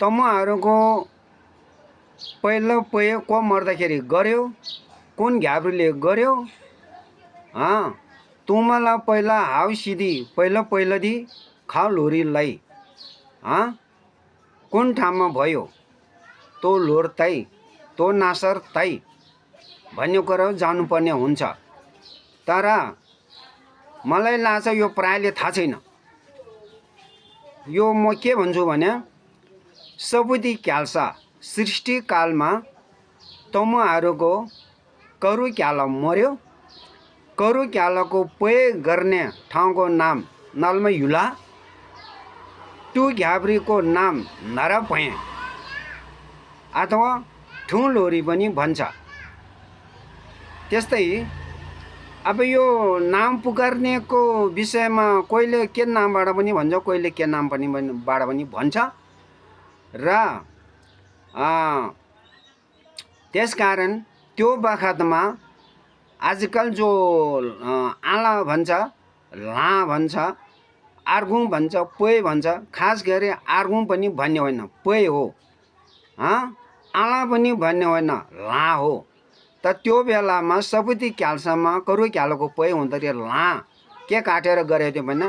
तमहरूको पहिलो पय को मर्दाखेरि गर्यो, कुन घ्याब्रीले गर्यो? तुम्हाला पहिला हाव सिधी पहिलो दि खाऊ लोरीलाई कुन ठाउँमा भयो? तो लोर ताई, तो नासर ताई भन्ने कुरा जानुपर्ने हुन्छ। तर मलाई लाग्छ यो प्रायले थाहा छैन। यो म के भन्छु भने सबुती क्याल्सा सृष्टिकालमा तमुहरूको करु क्याला मर्यो। करु क्यालाको पय गर्ने ठाउँको नाम नलमयुला, टु घ्याब्रीको नाम नरपय अथवा ठुलोरी पनि भन्छ। त्यस्तै अब यो नाम पुकार्नेको विषयमा कोहीले के नामबाट पनि भन्छ, कोहीले के नाम पनि बाट पनि भन्छ। र त्यसकारण त्यो बखतमा आजकल जो आला भन्छ, ला भन्छ, आर्गुङ भन्छ, पय भन्छ, खास गरी आर्गुङ पनि भन्ने होइन, पय हो। आला पनि भन्ने होइन, ला हो। त त्यो बेलामा सबुती क्याल्सामा करु क्यालोको पय हुँदाखेरि ला के काटेर गरेको थियो भने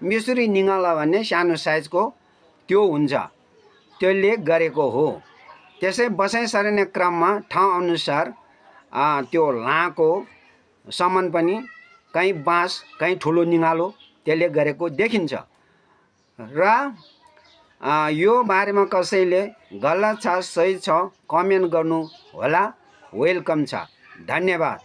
मिसुरी निगाला भन्ने सानो साइजको त्यो हुन्छ, त्यसले गरेको हो। त्यसै बसाइ सरिने क्रममा ठाउँ अनुसार त्यो लाको सामान पनि कहीँ बाँस, कहीँ ठुलो निगालो त्यसले गरेको देखिन्छ। र यो बारेमा कसैले गलत छ सही छ कमेन्ट गर्नु होला, वेलकम छ। धन्यवाद।